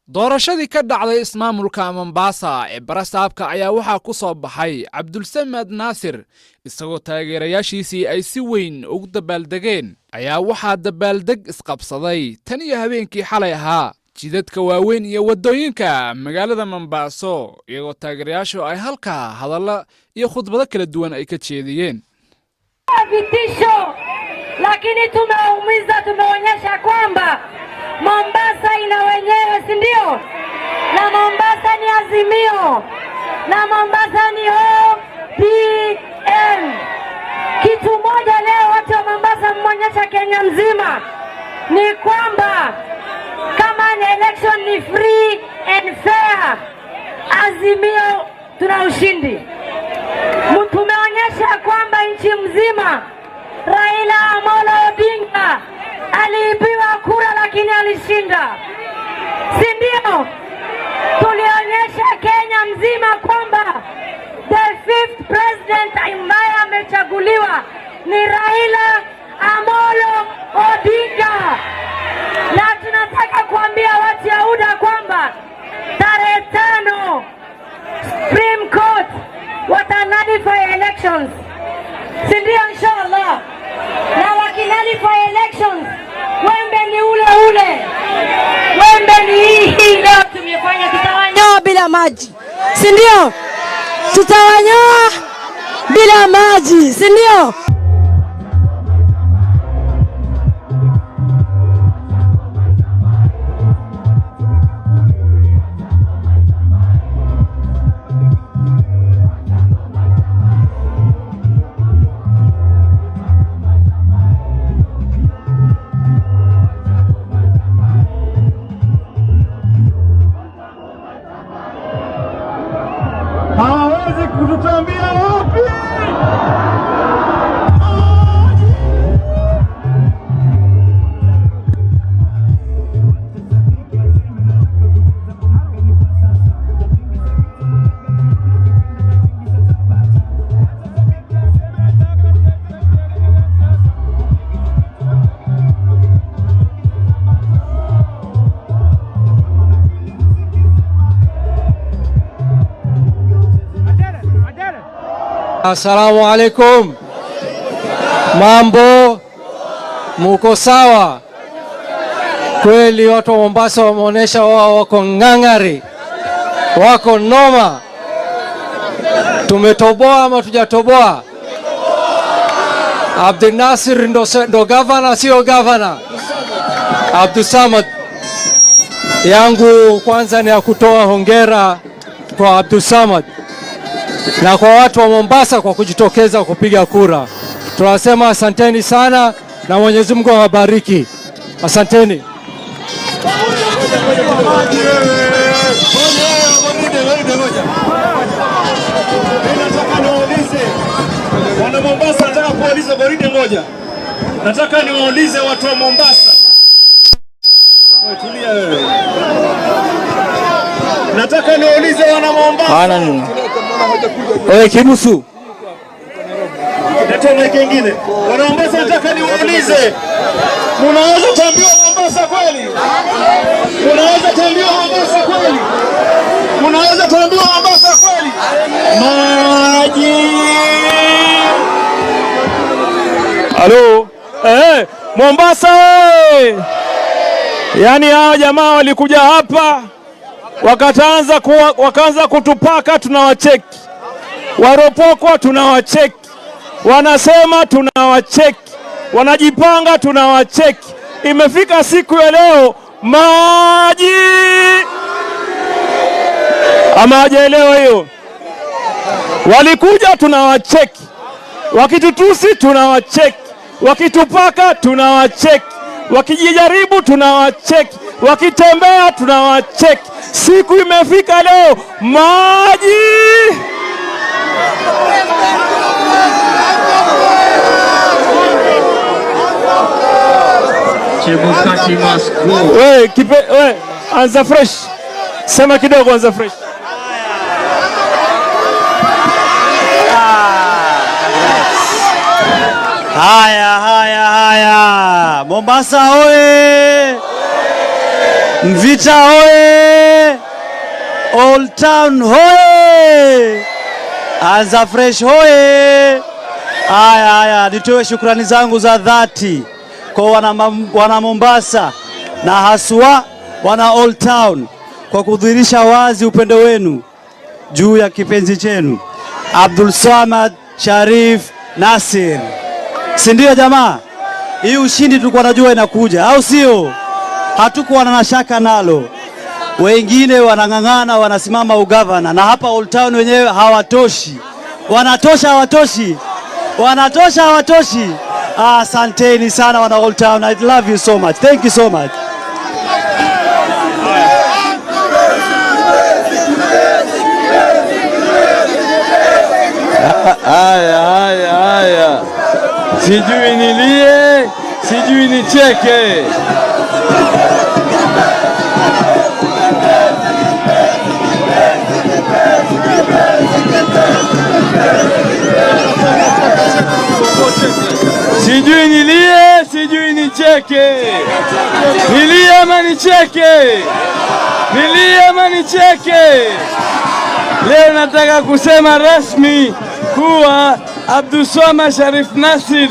doorashadii ka dhacday ismaamulka Mombasa ee barasaabka ayaa waxaa ku soo baxay Cabdulsamad Naasir isagoo taageerayaashiisii ay si weyn ugu dabaaldegeen ayaa waxaa dabaaldeg isqabsaday tan iyo habeenkii xalay ahaa jidadka waaweyn iyo wadooyinka magaalada Mombasa iyagoo taageerayaashu ay halka hadallo iyo khudbado kala duwan ay ka jeediyeen. Vitisho, lakini tumeonyesha kwamba Mombasa ina wenyewe, si ndio? Na Mombasa ni Azimio, na Mombasa ni ODM. Kitu moja leo watu wa Mombasa mmeonyesha Kenya mzima ni kwamba kama ni election ni free and fair, Azimio tuna ushindi. Tumeonyesha kwamba nchi mzima Raila Amolo Odinga aliibiwa kura lakini alishinda, si ndio? Tulionyesha Kenya mzima kwamba the fifth president ambaye amechaguliwa ni Raila Amolo Odinga, na tunataka kuambia watu ya UDA kwamba tarehe 5 Supreme Court watanalify elections, si ndio? Inshallah, na wakinalify elections wembe ni ule wembe ni hii leo tumefanya, tutawanyoa bila maji, si ndio? Tutawanyoa bila maji, si ndio? Hawezi kututambia wapi? Assalamu alaikum. Mambo, muko sawa? Kweli watu wa Mombasa wameonyesha wao wako ngangari, wako noma. Tumetoboa ama tujatoboa? Abdul Nasir ndo governor, sio governor? Abdulsamad, yangu kwanza ni ya kutoa hongera kwa Abdulsamad na kwa watu wa Mombasa kwa kujitokeza kupiga kura. Tunasema asanteni sana na Mwenyezi Mungu awabariki. Asanteni. Wana Mombasa, nataka kuuliza baridi ngoja. Nataka niwaulize watu wa Mombasa. Tulia wewe. Nataka niwaulize wana Mombasa. Hana nini? Oye Kibusu. Natoa kingine. Wana Mombasa, nataka niwaulize. Mnaweza tambiwa Mombasa kweli? Mnaweza tambiwa Mombasa kweli? Mnaweza tambiwa Mombasa kweli? Maji. Halo. Mombasa. Yaani hao jamaa walikuja hapa wakaanza kutupaka, tunawacheki. Waropokwa tunawacheki. Wanasema tunawacheki. Wanajipanga tunawacheki. Imefika siku ya leo maji. Ama hajaelewa hiyo? Walikuja tunawacheki. Wakitutusi tunawacheki. Wakitupaka tunawacheki. Wakijijaribu tunawacheki. Wakitembea tunawacheki. Siku imefika leo maji. Chebukati must go. We, anza fresh. Sema kidogo, anza fresh. Haya. Mombasa oye! Mvita hoye! Old Town hoye! Anza Fresh hoye! Haya, nitoe shukrani zangu za dhati kwa wana Mombasa na haswa wana Old Town kwa kudhihirisha wazi upendo wenu juu ya kipenzi chenu Abdulswamad Sharif Nassir. Si ndio jamaa? Hii ushindi tulikuwa najua inakuja, au sio? Hatukuwa na shaka nalo. Wengine wanang'ang'ana, wanasimama ugavana, na hapa Old Town wenyewe hawatoshi. Wanatosha hawatoshi? Wanatosha hawatoshi? Asanteni sana wana Old Town. I love you so much. Thank you so much. Haya. Sijui nilie, sijui nicheke. Sijui nilie, sijui nicheke. Nilie ama nicheke? Nilie ama nicheke? Leo nataka kusema rasmi kuwa Abdulswamad Sharif Nassir